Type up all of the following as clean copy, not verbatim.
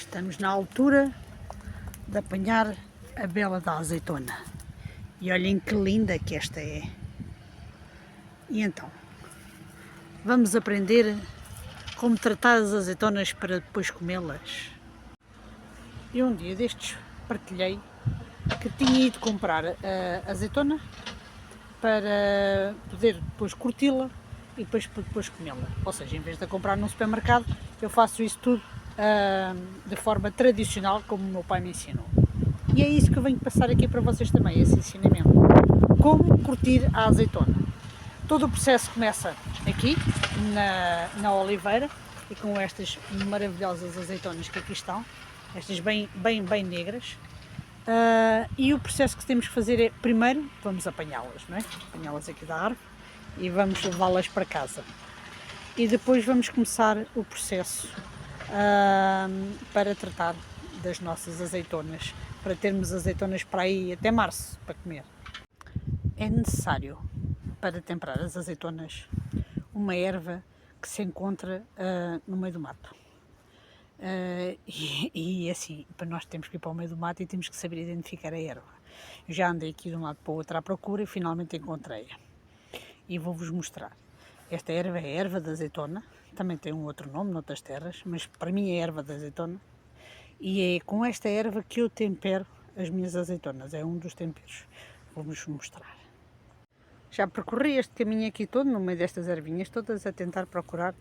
Estamos na altura de apanhar a bela da azeitona. E olhem que linda que esta é. E então, vamos aprender como tratar as azeitonas para depois comê-las. E um dia destes partilhei que tinha ido comprar a azeitona para poder depois curti-la e depois comê-la. Ou seja, em vez de a comprar num supermercado, eu faço isso tudo de forma tradicional, como o meu pai me ensinou. E é isso que eu venho passar aqui para vocês também, esse ensinamento. Como curtir a azeitona. Todo o processo começa aqui, na oliveira, e com estas maravilhosas azeitonas que aqui estão, estas bem negras. E o processo que temos que fazer é, primeiro, vamos apanhá-las, não é? Apanhá-las aqui da árvore e vamos levá-las para casa. E depois vamos começar o processo para tratar das nossas azeitonas, para termos azeitonas para aí até março, para comer. É necessário, para temperar as azeitonas, uma erva que se encontra no meio do mato. E assim, para nós temos que ir para o meio do mato e temos que saber identificar a erva. Eu já andei aqui de um lado para o outro à procura e finalmente encontrei-a. E vou-vos mostrar. Esta erva é a erva da azeitona, também tem um outro nome noutras terras, mas para mim é erva da azeitona. E é com esta erva que eu tempero as minhas azeitonas, é um dos temperos. Vou-vos mostrar. Já percorri este caminho aqui todo, no meio destas ervinhas todas, a tentar procurar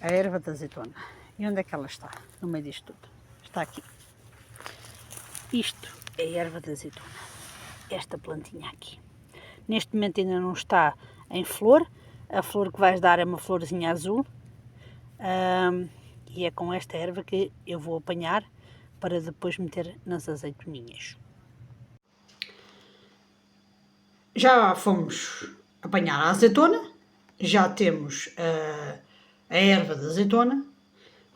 a erva da azeitona. E onde é que ela está? No meio disto tudo. Está aqui. Isto é a erva da azeitona. Esta plantinha aqui. Neste momento ainda não está em flor. A flor que vais dar é uma florzinha azul. E é com esta erva que eu vou apanhar para depois meter nas azeitoninhas. Já fomos apanhar a azeitona. Já temos a erva da azeitona,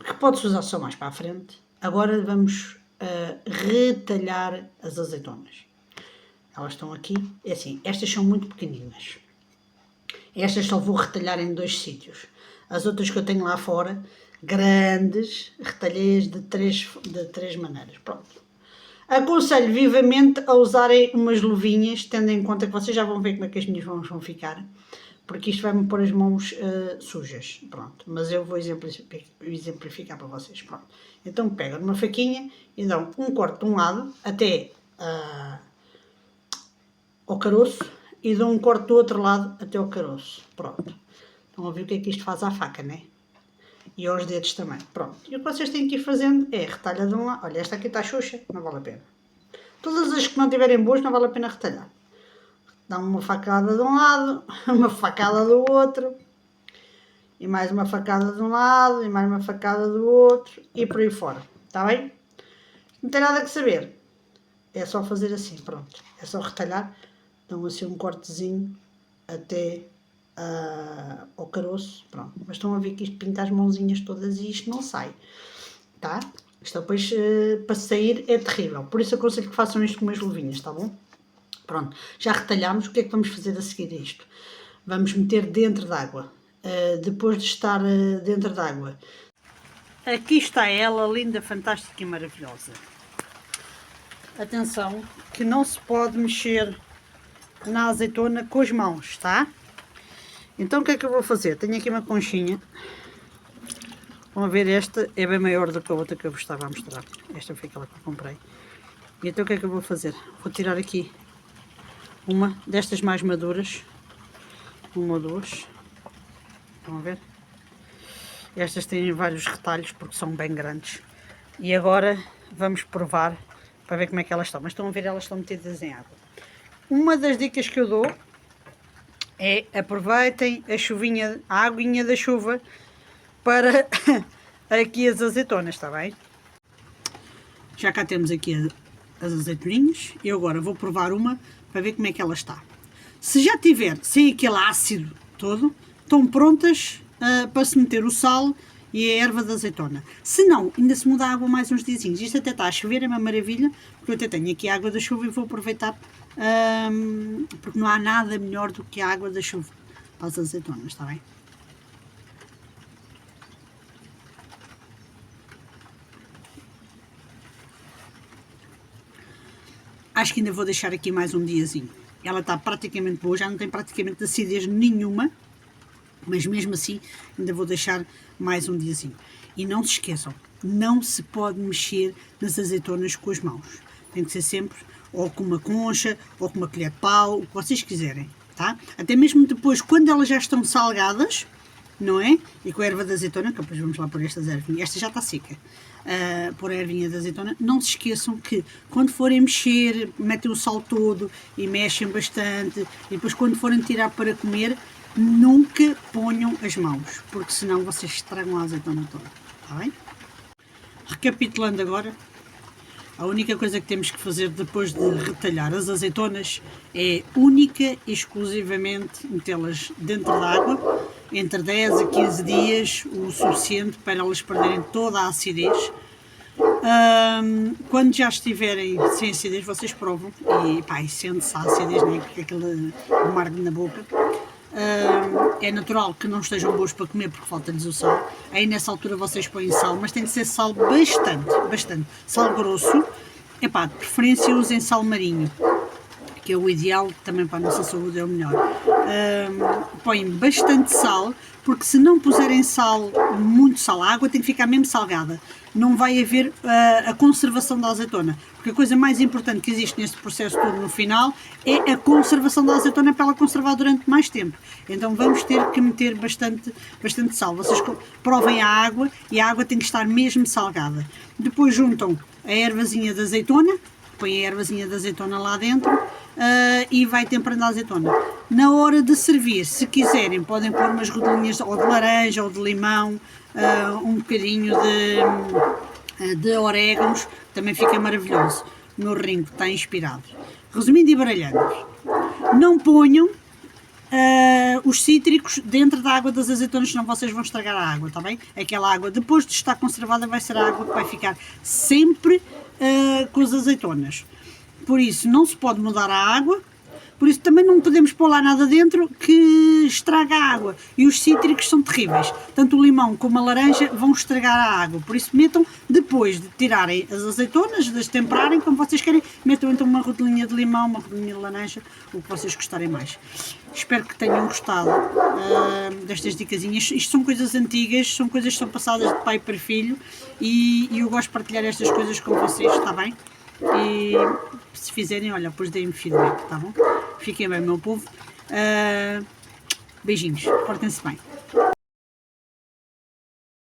que pode-se usar só mais para a frente. Agora vamos retalhar as azeitonas. Elas estão aqui, é assim, estas são muito pequeninas. Estas só vou retalhar em 2 sítios. As outras que eu tenho lá fora, grandes, retalhei-as de três maneiras. Pronto. Aconselho vivamente a usarem umas luvinhas, tendo em conta que vocês já vão ver como é que as minhas mãos vão ficar, porque isto vai-me pôr as mãos sujas, pronto, mas eu vou exemplificar para vocês, pronto. Então pegam numa faquinha e dão um corte de um lado até ao caroço e dão um corte do outro lado até ao caroço, pronto. Estão a ver o que é que isto faz à faca, né? E aos dedos também, pronto. E o que vocês têm que ir fazendo é retalha de um lado, olha, esta aqui está xoxa, não vale a pena. Todas as que não tiverem boas não vale a pena retalhar. Dá uma facada de um lado, uma facada do outro, e mais uma facada de um lado, e mais uma facada do outro, e por aí fora, está bem? Não tem nada que saber, é só fazer assim, pronto, é só retalhar, dão assim um cortezinho até ao caroço, pronto, mas estão a ver que isto pinta as mãozinhas todas e isto não sai, tá? Isto depois, para sair, é terrível, por isso aconselho que façam isto com umas luvinhas, está bom? Pronto, já retalhámos, o que é que vamos fazer a seguir a isto? Vamos meter dentro d'água. Depois de estar dentro d'água. Aqui está ela, linda, fantástica e maravilhosa. Atenção, que não se pode mexer na azeitona com as mãos, tá? Então o que é que eu vou fazer? Tenho aqui uma conchinha. Vão a ver, esta é bem maior do que a outra que eu vos estava a mostrar. Esta foi aquela que eu comprei. E então o que é que eu vou fazer? Vou tirar aqui uma destas mais maduras, uma ou duas, estão a ver? Estas têm vários retalhos porque são bem grandes. E agora vamos provar para ver como é que elas estão. Mas estão a ver, elas estão metidas em água. Uma das dicas que eu dou é aproveitem a chuvinha, a aguinha da chuva para aqui as azeitonas, está bem? Já cá temos aqui as azeitoninhas. Eu agora vou provar uma para ver como é que ela está. Se já tiver sem aquele ácido todo, estão prontas para se meter o sal e a erva da azeitona. Se não, ainda se muda a água mais uns diazinhos. Isto até está a chover, é uma maravilha, porque eu até tenho aqui a água da chuva e vou aproveitar, porque não há nada melhor do que a água da chuva para as azeitonas, está bem? acho que ainda vou deixar aqui mais um diazinho. Ela está praticamente boa, já não tem praticamente acidez nenhuma, mas mesmo assim ainda vou deixar mais um diazinho. E não se esqueçam, não se pode mexer nas azeitonas com as mãos. Tem que ser sempre ou com uma concha, ou com uma colher de pau, o que vocês quiserem, tá? Até mesmo depois, quando elas já estão salgadas, não é? E com a erva de azeitona, que depois vamos lá pôr estas ervinhas, esta já está seca, pôr a ervinha de azeitona, não se esqueçam que quando forem mexer, metem o sal todo e mexem bastante, e depois quando forem tirar para comer, nunca ponham as mãos, porque senão vocês estragam a azeitona toda, está bem? Recapitulando agora, a única coisa que temos que fazer depois de retalhar as azeitonas é única e exclusivamente metê-las dentro da água, entre 10 a 15 dias, o suficiente para elas perderem toda a acidez. Quando já estiverem sem acidez, vocês provam e pá, sente-se a acidez, né? Aquele amargo na boca. É natural que não estejam boas para comer porque falta-lhes o sal. Aí nessa altura vocês põem sal, mas tem que ser sal bastante. Sal grosso, epá, de preferência usem sal marinho, que é o ideal, também para a nossa saúde é o melhor. Põem bastante sal, porque se não puserem sal, muito sal, a água tem que ficar mesmo salgada. Não vai haver a conservação da azeitona, porque a coisa mais importante que existe neste processo todo no final é a conservação da azeitona para ela conservar durante mais tempo. Então vamos ter que meter bastante sal. Vocês provem a água e a água tem que estar mesmo salgada. Depois juntam a ervazinha de azeitona, põem a ervazinha de azeitona lá dentro e vai temperando a azeitona. Na hora de servir, se quiserem, podem pôr umas rodelinhas ou de laranja ou de limão, um bocadinho de orégãos, também fica maravilhoso. No ringue está inspirado. Resumindo e baralhando, não ponham os cítricos dentro da água das azeitonas, senão vocês vão estragar a água, está bem? Aquela água, depois de estar conservada, vai ser a água que vai ficar sempre com as azeitonas. Por isso, não se pode mudar a água, por isso também não podemos pôr lá nada dentro que estraga a água. E os cítricos são terríveis. Tanto o limão como a laranja vão estragar a água. Por isso metam, depois de tirarem as azeitonas, de as temperarem como vocês querem, metam então uma rodelinha de limão, uma rodelinha de laranja, o que vocês gostarem mais. Espero que tenham gostado destas dicasinhas. Isto são coisas antigas, são coisas que são passadas de pai para filho e eu gosto de partilhar estas coisas com vocês, está bem? E se fizerem, olha, depois deem-me feedback, tá bom? Fiquem bem, meu povo. Beijinhos, portem-se bem.